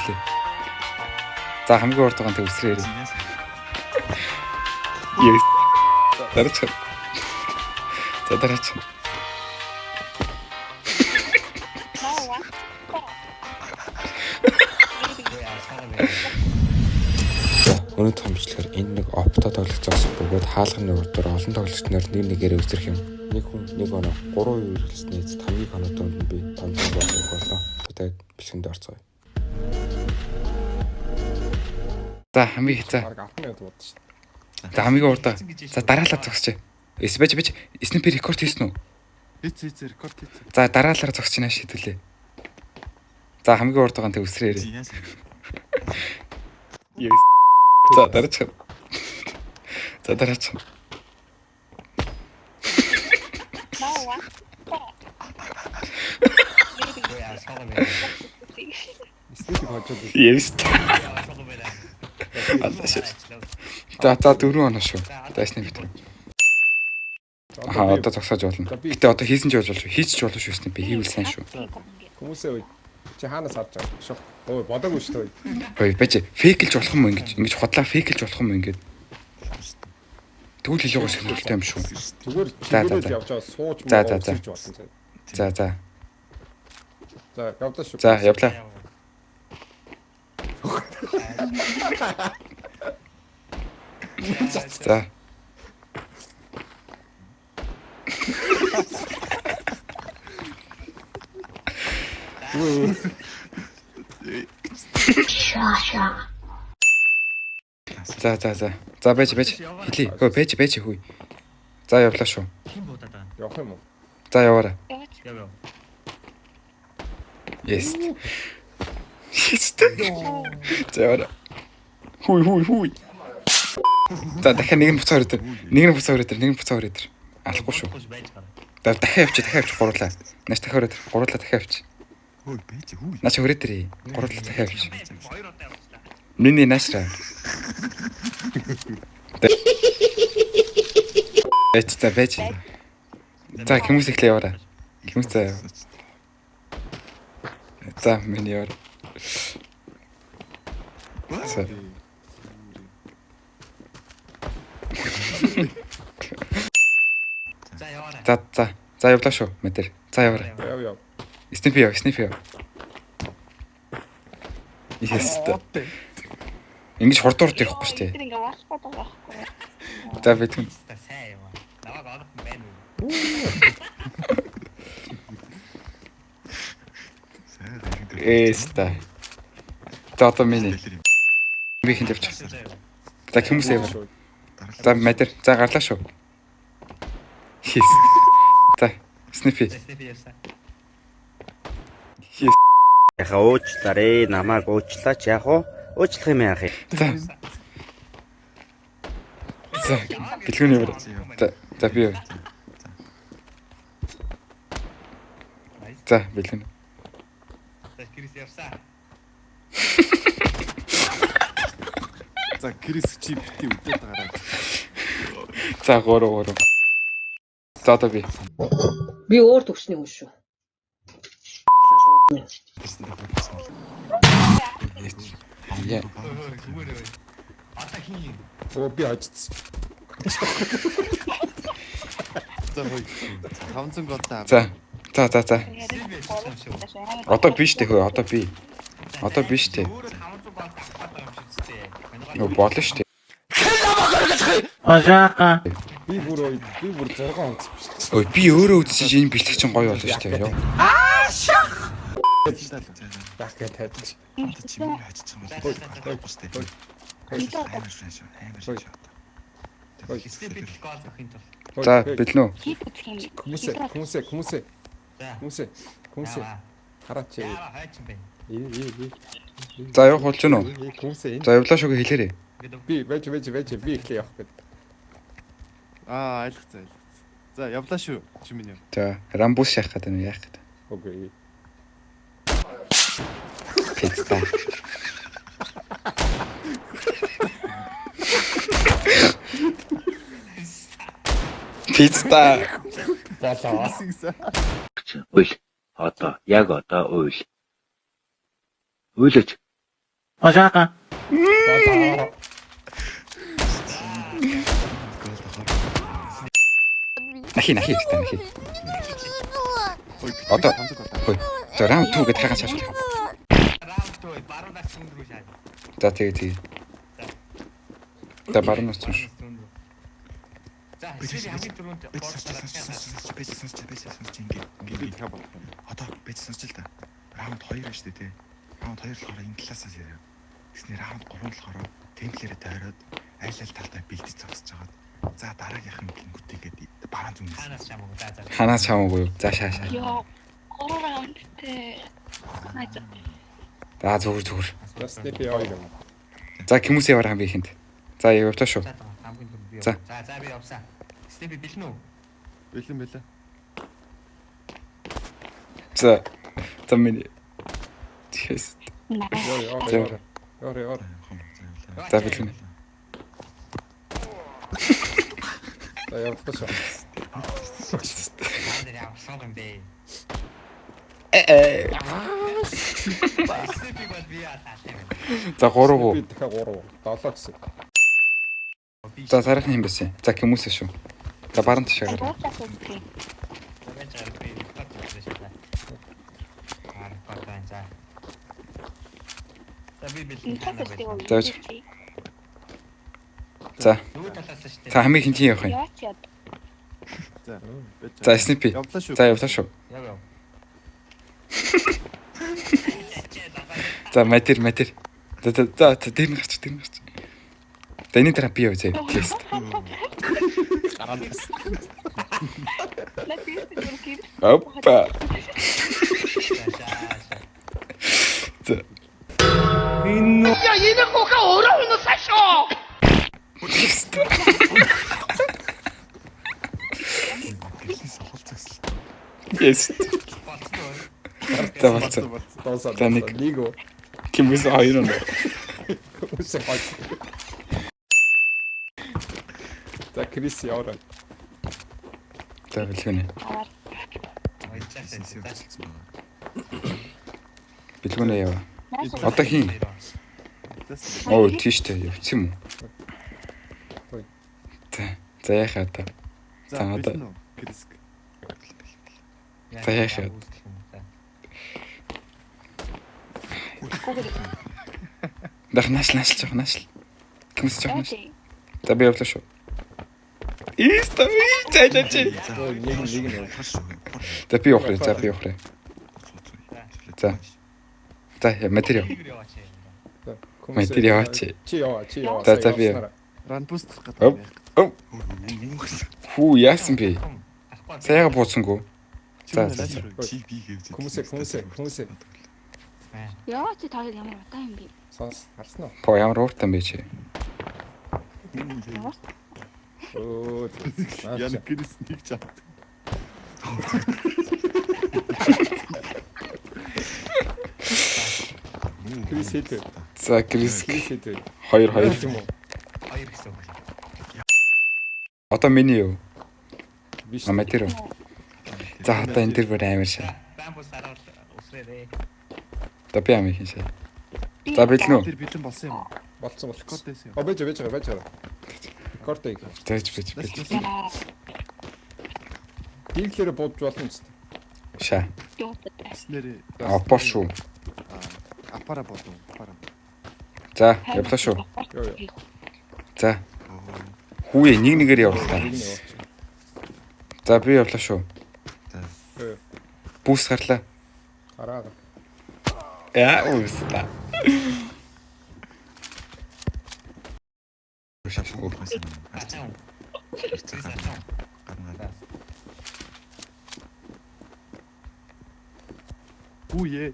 шийдлээ. За хамгийн урд байгаа нь төвсрээрээ. Yes. Дараач. За дараач. Өнөөдөр хэмжлэхээр энэ нэг опто тоглогцоос бөгөөд хаалганы урдаар олон тоглогч нар нэг нэгээр үзэрх юм. Нэг хүн нэг оноо 3 үеэр хэлснээр 5 оноонд би томцоо болох болоо. Тэгээд бэлгэнд орцгоё. За хамгийн хэцээ. За хамгийн урдаа. За дараалал зогсож. Бэж снайпер рекорд хийсэн үү? Хийц рекорд хийц. За дараалалаар зогсож байна шийдвүлээ. За хамгийн урд байгаа нь төвсрээрээ. Yes. За дараач. За дараач. Yes. За дөрөв оноо шүү. Дайсны битэр. Одоо зогсоож болно. Гэтэ одоо хийсэн ч болж шүү. Хийж ч болно шүү снайп. Хийвэл сайн шүү. Хүмүүсээ үе. Чи хаанаас харж байгаа шүү. Ой бодоогүй шүү дээ. Ой бэж фейклж болох юм ингэж хотлаа фейклж болох юм ингэж. Тэгвэл хэлээгөө сонирхолтой юм шүү. Зүгээр чигээр явж байгаа сууж мөн. За. За явлаа шүү. За явлаа. За. За бэж хэлий. Хөө бэж хүй. За явлаа шүү. Явах юм уу? За яваарай. Яв. Yes. За яваарай. Хүй. За дахиад нэг нь буцаа өрөөдөр. Алахгүй шүү. Дахиад явчих гурлаа. Нааш дахиад өрөөдөр. Гурлаа дахиад явчих. Хөөе бэж хүү. Нааш өрөөдөр. Гурлаа дахиад явчих. Миний наашраа. Бэж. За хүмүүс ихлээ яваарай. Хүмүүс заа. За миний яваар. За явлаа шүү мэдэр. За яваарай. Яв. Снайп яв. Yes. Ингэж хурд явахгүй шүү дээ. Тэр ингээ болохгүй байхгүй. За битэн. Сайн юм аа. Наваг авах юм байна уу? Эста. За одоо миний. Би хинт явчих. За хүмүүс яваа. За мэдэр. За гарлаа шүү. Yes. За снайпи. Яха уучлаарэ намайг уучлаач яах вэ? Уучлах юм яах юм? За бэлгүүний яваа. За би яв. За бэлгүүн. Крис явсаа. За Крис чи бити үдээд гараа. За гурав. За одоо би. Би өөр төгсний хүн шүү. Яа. Оо би ажиж. Хамцэн голдаа. За. Одоо би штэ хөө одоо би. Одоо би штэ. Нөө болно штэ. Ажаака. Би бүр 6 онц биш. Ой би өөрөө үзсэн чинь энэ бэлтгэж чинь гоё болно штэ. Яа. Бах гэж тайлж. Чимээ хачиж байгаа юм байна. Байхгүй штэ. Амар шээ. Степик гол охин тул. За бэлнэ үү? Хүмүүсээ. Хараач. Хайч юм бэ. За явах болж гэнэ үү? Хүмүүсээ. За явлаа шүүгээ хэлээрэй. Би вэж би ихлэ явах гэдэг. Ойлгоцсон. За явлаа шүү. Чимээ. За рамбус шахах гэдэг нь яах гэдэг. Окей. Пицца. Пицца. Болоо. Уйл. Одоо яг одоо уйл. Уйлж. Бата. Нахи та нахи. Одоо хөөе. За раунд 2 гэдээ хайгаас шааш. Раунд 2 баруунаас зүүн рүү шаа. За тэгээ. За баруунаас цааш. За хамгийн түрүүнд Ингээд хаа болох юм. одоо бэж сонсч л та. Раунд 2 байна шүү дээ. Раунд 2 болохоор энэ талаасаа ярив. Тэснэ раунд 3 болохоор темплэрээ тойроод айл талдаа бэлдэж зогсож байгаа. За дараагийнхан гингүүтэйгээд бараан зүгнээс. Ханаас чамаагүй юу? За шааш. Яа. 3 раундтэй. Найз. За зүгээр. Снэпи хоёр юм. За хүмүүс яваархан би ихэнд. За явтаа шүү. За. За би явсаа. Степи бэлэн үү? Бэлэн. За миний. Чест. Ёо. За бэлэн. За явах шүү. Наад явсан юм бэ. Степи гол би атаа. За 3 гоо. Би дахиад 3. 7 гэсэн. За сарах юм байсан. За хүмүүсээ шүү. За баруун ташаагаар. Рууцаас үзье. Зөөж. За. За хамгийн хинтийн явах юм. Яач яд. За снипи. Явлаа шүү. За явлаа шүү. За матер. За тэр нь гарч. За энэ дараа би яв зэ. Тест. Опа. За. Yes. За болцсон. За нэг. Хүмүүс хоёр нь. Хүмүүс хоёр. За Крис яваа. За бэлгүнэ. Бэлгүнэ ява. Одоо хин. Оо тийштэй явцсан юм уу? За яхаа та. За одоо. Криск. За яхаа. Дах наашл жоох наашл. Хүмүүс жоох наашл. За би явлаа шүү. Истэ чачачи. Нэг нь. За би явах. За материал. Материал яваач. Чи яваа. За би яв. Ран буст гэдэг. Хүү яасан бэ? Саяга бууцсангүй. За. Хүмүүсээ. Яа чи таад ямар удаа юм бэ? Сонс харсан уу? По ямар ууртан бэ чи? Оо. Ян Крис нэг чад. Крис хэдэ. За Крис Крис хэдэ. 2 Хоёр гэсэн үг. Одоо миний юу? Биш. Материал. За одоо энэ дэр бүр амар шаа. Бамбус хараад усрээрээ. Одоо би амиг хин шаа. За бэлэн үү? Тэр бэлэн болсон юм уу? Болцсон. Код байсан юм. Байж байгаа. Кортыг. Зөөж. Дийлэрэ бодж болно ч. Шаа. Снэр Апар шүү. апара бодов. Апара. За явлаа шүү. Ёо. За. Хүүе нэгээр явлаа та. За би явлаа шүү. Бүүс гарлаа. Гараа. Яа uusta. Хүүе.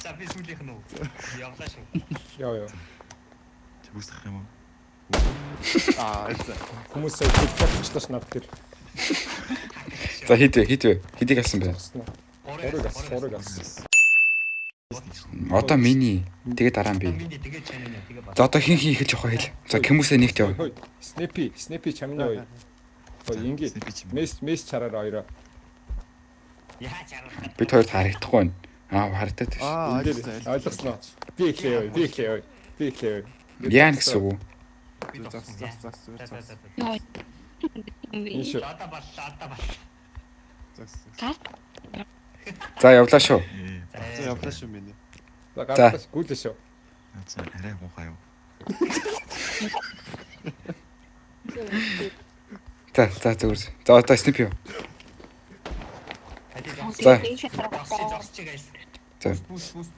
За би сүүлийнх нь үү. Явлаа шүү. Ёо. Үсэх юм уу? Хүмүүс хэлчихлээ над тэр. За хидвэ. Хидийг алсан бэ? Орог ас. Одоо миний. Тэгээ дараа нь би. Миний тэгээд чанаа нэ тэгээ бат. За одоо хин эхэлж явах хэл. За хүмүүсээ нэгт яв. Снэпи чамны ой. Инги. Месс чараар хоёроо. Яа чараа. Бид хоёр харагдахгүй байна. Харагдаад байна. Аа, Ингээд ойлгосноо. Би эхлэе. Яа гэсэн үг? Яа. Энэ шүү. За явлаа шүү. За явлаа шүү миний. За гарлаа гүйлээ шүү. За арай муухай юу. За зүгээр. За одоо снип юу? За. За.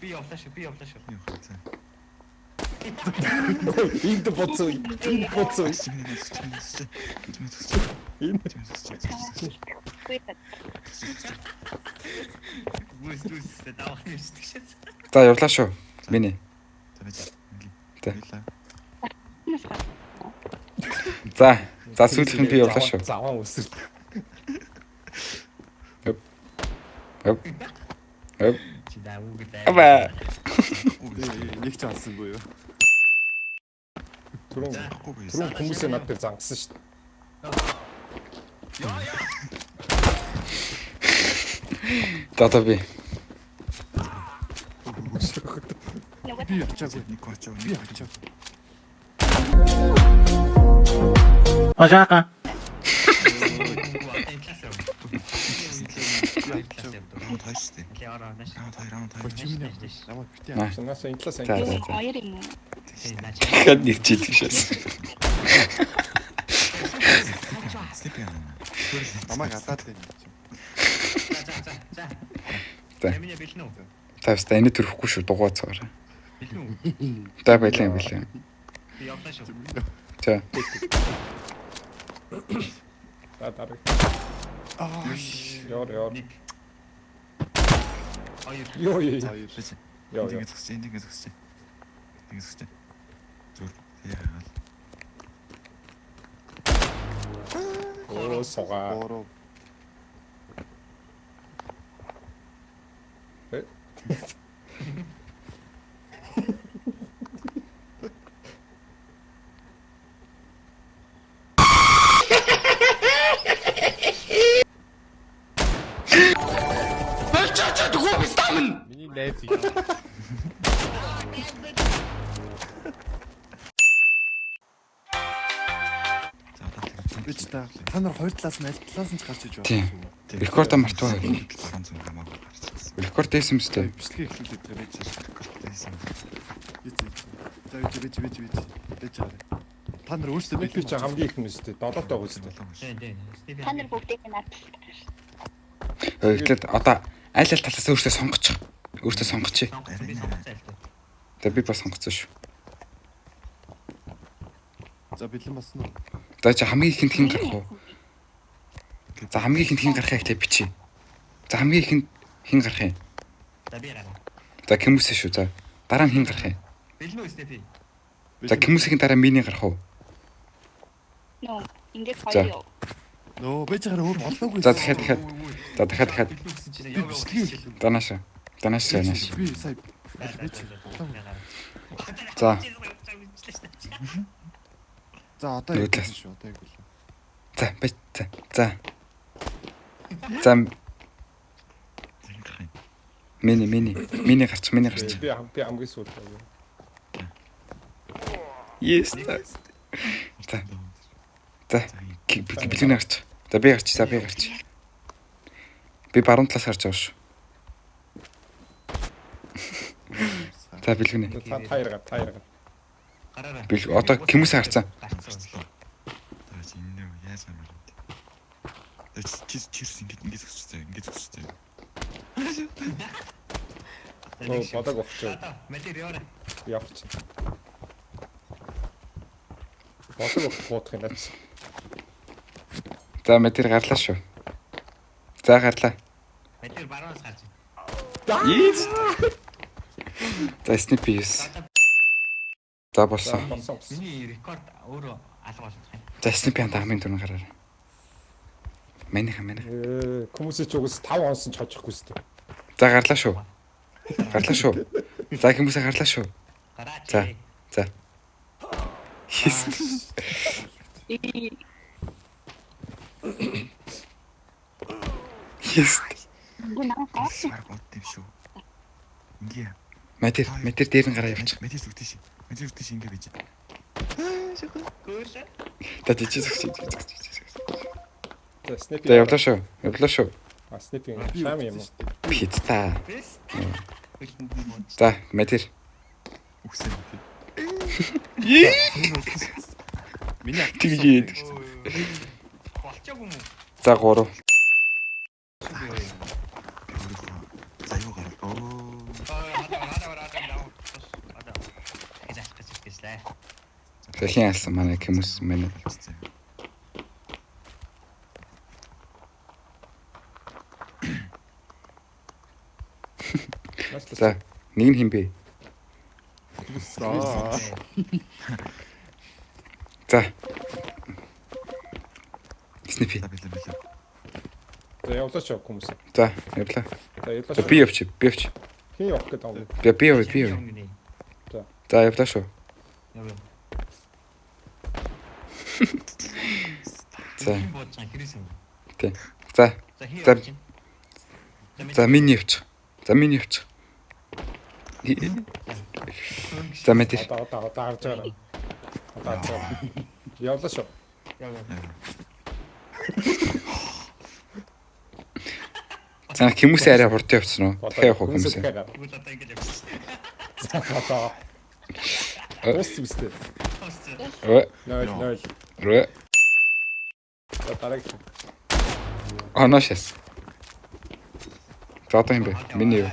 Би явлаа шүү. Юу хаа за. Энд боцоо. За явлаа шүү. Миний. За сүүлийнх нь би явлаа шүү. Заван үсэр. Хөп. Аба. Нэг ч алсангүй юу? Түрүүн хүмүүсээ над дээр зангасан шүү дээ. Одоо би. Би ячаагүй. Нэг очоо. Би ячаагүй. Ожаага. Раунд 2 шүү дээ. Раунд 2. Чимнээ. Намайг битээ. Санаасаа энэ талаас За. Хоёр юм уу? Хэд нэрчээд гişээс. Снипи яана. Намайг гадаад байна. За. Тавста энэ төрөхгүй шүү дугуй цаараа. Та байлаа юм билээ. Би явлаа шүү. За. дараа. Яа. Ёо. Энийг зогсож. Зүр. Яагаад. Оо сога. Бороо. Миний найз юм. Бич та нар хоёр талаас нь аль талаас нь ч гарч иж Тийм. байна. Рекорд мартваа. Баруун зүг хамаагүй гарч ирсэн. Рекорд дээсэн мэт. Бичлэгээ эхлүүлээд байгаа байж. Рекордтэйсэн. За бич. Та нар өөрсдөө Би ч хамгийн их юм шүү дээ. 7 тоо үстэй. Та нар бүгдийг над. Тэгэхэд одоо аль талаас өөртөө сонгочих. Өөртөө сонгочих. За би бас сонгоцсон шүү. За бэлэн басна уу? За чи хамгийн ихэнд хин гарах уу? За хамгийн ихэнд хин гарахаа ихтэй бичиж. За хамгийн ихэнд хин гарах юм? За би гараа. За хүмүүсээ шүү. За дараа нь хин гарах юм? Бэлэн үү снэпи? За хүмүүсийн дараа миний гарах уу? Нөө, ингээд За. хоёр юу? Нөө бэж гараа өөр болоогүй. За дахиад. За дахиад. Бэлэн гэсэн чинь яв. Данааш. Би сая бич. За. За одоо яг шүү. Одоо яг үлээ. За бич. За. За миний гарч. Би хамгийн сүүл. Yes. За. Бэлэн гарч. За би гарч. Би баруун талаас гарч байгаа шүү. За бэлгэнэ. Таяр гар. Гараараа. Би одоо хүмүүсээ харцсан. Тэгээс энэ яаж амир вэ? Чирс ингэж зогсчихсан. Оо бодог өгч. Матер яваа. Явч. Бодог өгч бодох юм даа. За матер гарлаа шүү. За гарлаа. Матер баруунаас гарч. Yes. За снипи юус. За болсон. Миний рекорд өөрөө алга болох юм. За снипи хамгийн түрүүн гараар. Манайха. Хүмүүсээ ч угс 5 онсон ч хожихгүй шүү дээ. За гарлаа шүү. За хүмүүсээ гарлаа шүү. Гараач. За. Yes. Yes. Гүнаа. Сар бод юм шүү. Ингээ. Матер дээр нь гараа явчих. Мэдээс үгтэйш. Мэдээс үгтэйш ингээ бийж. Та тийч зүгч. За снайпер. За явлаа шүү. А снайпер шам юм уу? Пицца. За матер. Үгсэн. Миний Тэгж ийд. Болчоогүй юм уу? За 3. За юу гараа. Оо. Сэхийн алсан манай хүмүүс манай. За нэг нь хин бэ? За. Снипи. За явлаа ч хүмүүс. За явлаа. За явлаа. За би явчих. Хин явах гэдэг юм. Би яв. За явлаа шүү. За. Тэ. За. За миний явчих. За матер. Одоо харж байгаа. Явлаа шүү. За хүмүүс арай хурд явцсан уу? Дахиад явах хүмүүс. За одоо. Өстөстэй. Өө. 0. Рэ. За дараагийн. Анашас. За одоо юм бэ? Миний юу?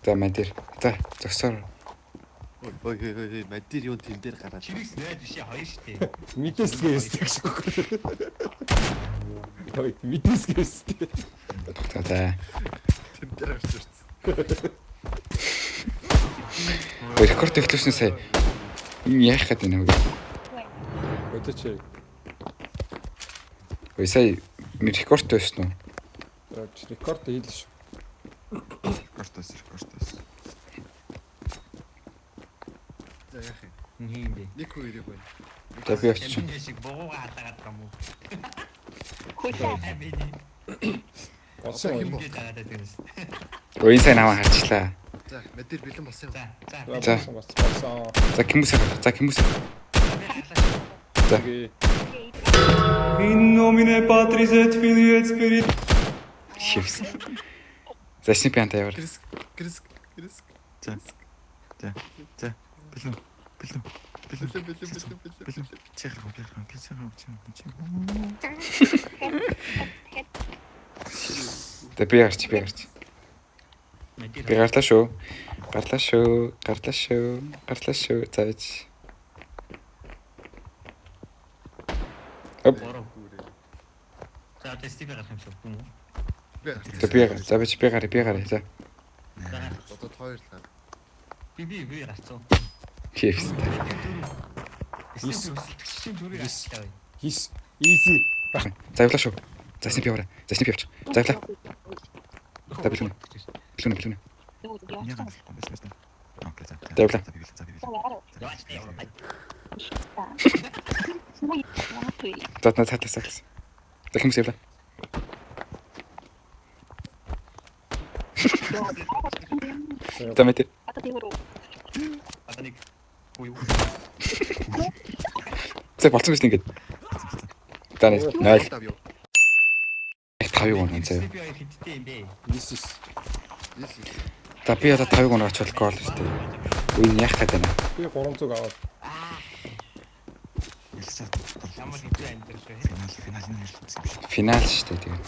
За матер. За зөксөр. ой мадир юу тэн дээр гараад. Чирикс найд бишээ хоёр штэ. Мэдээс гээстэй шүү. Ой мэдээс гээстэй. За. Тэн дээр гарч ирсэн. Рекорд эхлүүлсэн сая. Энэ яах гээд байна вэ? Өдөч. Ой сая рекорд байсан уу? Рекорд хийлээ шүү. Рекордос. За яах юм. Ийм бэ. Нэг хоёр ирэх байна. За би очиж. Шиг богуугаа хатагаад юм уу? Хөөе. Болсон юм. Ингээд байгаа дээс. Ой энэ сая наваа харчлаа. За мадир бэлэн болсон юм. За. Болсон. За хүмүүс. Окей. In nomine Patris et Filii et Spiritus. Шивс. За снипи анта яваа. Крис. За. Бэлэн. Чихэр. Тэ би гарч. Би гарлаа шүү. Зааж. За тестийг гаргах юм шиг юм уу? Тэ би гарч. За би гараа. За. Одоо хоёрлаа. Би гарцсан. Шивс. Шин дүрийг авчлаа. Хис. Easy. За явлаа шүү. За снипи яваа. За снипи явчих. За явлаа. За бэлэн. Яагаад болохгүй юм бэ? Окей. За явлаа. За цаатаас. За хүмүүс явлаа. За матер. Одоо нэг юу? За болцсон биз ингээд. За 0. 5 юу. 5-ыг унаа заяа. Би хиттэй юм бэ? Yes. За би одоо 5-ыг унаач бол гол шүү дээ. Үгүй яах гээд байна. Би 300 аваад. Ямар хиттэй энэ төр шүү. Финал шүү дээ тэгээд.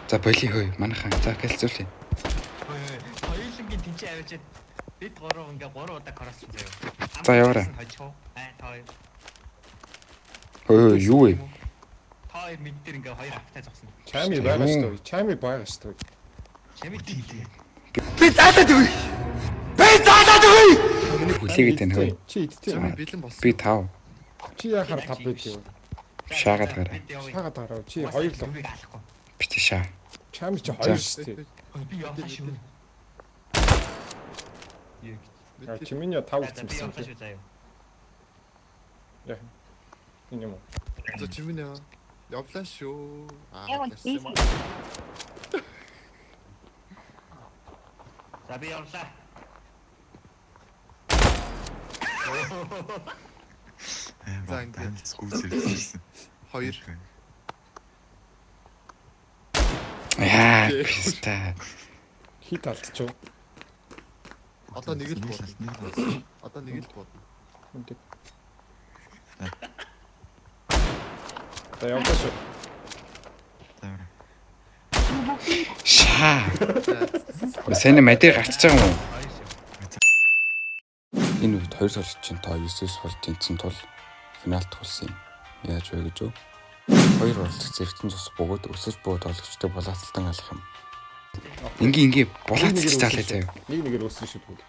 За боли хөөе манайхан. За гэлцүүлээ. Хоёулангийн тэнцээ авчиад бид 3 ингээ 3 удаа кроссон заяа. За яваарай. Та Хөөе юу вэ? хоёр мэд дээр ингээ хоёр автаа зогсно. Чами байгаа шүү. Чами тийм. Хүлээгээд байна хөөе. Чи идтээ. Чамд бэлэн болсон. Би 5. Чи яхаар 5 байд юм. Шаагаад гараа. Шаагаад гараа. Чи 2 л. Бит шаа. Чами чи 2 шүү дээ. Би яваа шүү. Чимийн 5 Би гэсэн яваа чи. шүү заяа. Яа. Энэ юм уу? За чимээ явлаа шүү. Яг нь ярьсан юм аа. За би явлаа. За ингээд гүйцэрсэн. 2. Яа, писта. Хит алдчих. Одоо нэг л бод. Нэг Одоо нэг л бод. Үнтэй. За яваа шүү. таараа. Шаа. Сайн мэдээ гарчиж байгаа юм уу? Энэ үед хоёр солилцогчийн тоо 9-9 бол тэнцэн тул финалт тулсан юм. Яаж вэ гэж үү? Хоёр оролцох зэрэгцэн цус бөгөөд өсөж бууд олгочтой булаацалтан алах юм. Ингээ булаацчих заалаа заяа. Нэг нэгээр өссөн шүү дээ.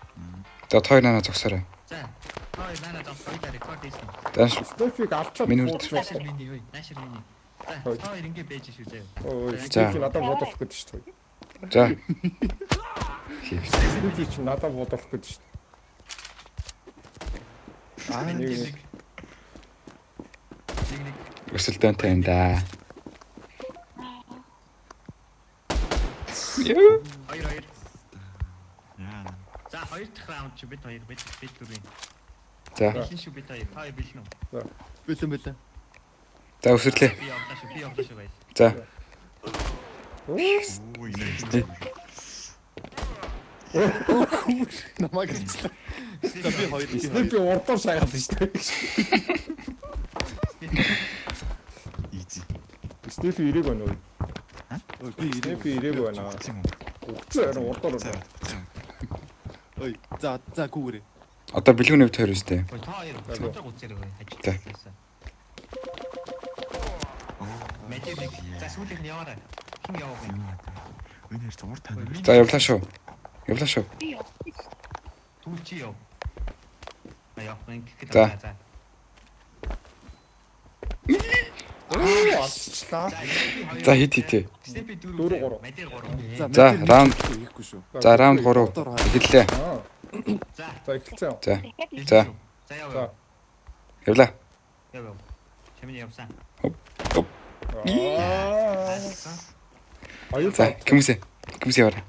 За хоёр нана зогсоорой. За. Хой нана доо хоёроо рекорд хийсэн. Дааш Стефиг авчаад Миний Наашир миний ой, наашир миний. За, хоёр ингээ байж шүү заяа. Ой, За. Стефиг надад бодох гэдэг шүү дээ. за. Стефиг чи надад бодох гэдэг шүү дээ. Нэг. Өсөлтөнтэй юм да. Хоёр. Яа. За, хоёр дахь раунд чи бид хоёр бид дөрөв. За. Бэлэн шүү бид хоёр. Хай бэлэн үү? Бэлэн. За өсөрлөө. Би явлаа шүү guys. За. Оо инээ. Намайг хэлсэн. За би 2. Стефиг урдаар шаагаад шүү дээ. Easy. Стефиг ирэг байна уу? Би Стефиг ирэг байна. Угцаа урдаар. Ой. За гүүрээ. Одоо бэлгүүний хувьд хоёр үстэй. Ой, та хоёр цогцоо үзээрэй бай. За. Ажилласан. Мэдээ. За сүүлийнх нь яваарай. Хин явах юм. Өнөр ч урд тань. За явлаа шүү. Явлаа шүү. Түл чи яв. Яах вэ? За. Алчлаа. За хит хитээ. Степи 4 4. Мэдээ 3. За раунд. Хийхгүй шүү. За раунд 3. Эхэллээ. Аа. За. За эхэлцээ. За. За. За За. яв. Явлаа. Яв. Чамин явсан. Аюу За хүмүүсээ. Хүмүүсээ яваа.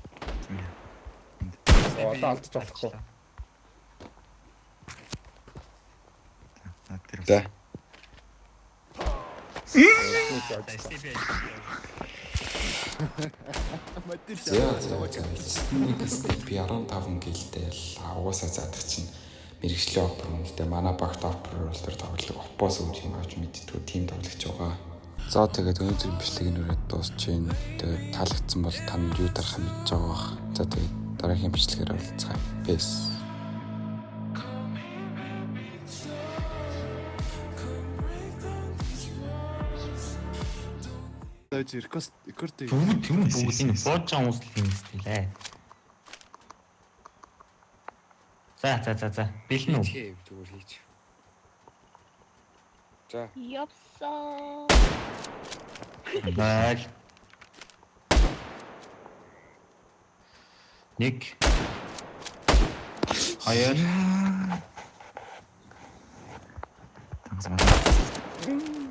одоо алдчих болохгүй. За. Степи. Би 15 гэлтэй угаасаа задаг чинь мэрэгжлийн опер үнэтэй манай багт опер рол төр тоглох опоос үуч юм авч мэдтгүү тим тоглож байгаа. За тэгээд өнөөдрийн бичлэгийг нүрээд дуусчихээн. Тэгээд таалагдсан бол танд юу дарах мэдж байгаа бах. За тэгээд дараагийн бичлэгээр уулзцгаая. Peace. Дайж рекорд Тэр бүгд энэ боож байгаа хүмүүс л юм стилээ. За. Бэлэн үү? Зүгээр хийж. За. Явсан. Байл. Нэг. Хоёр.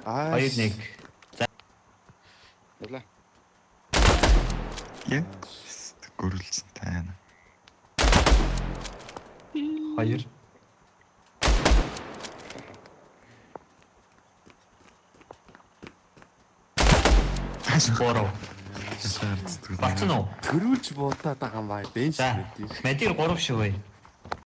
Хоёр нэг. Явлаа. Яа. Гөрөлцсөн тайна. Хоёр. Бороо. Бацно. төрүүлж буудаад байгаа юм бай. Бенч За. мэдээ. Мэдэр 3 шүү бай.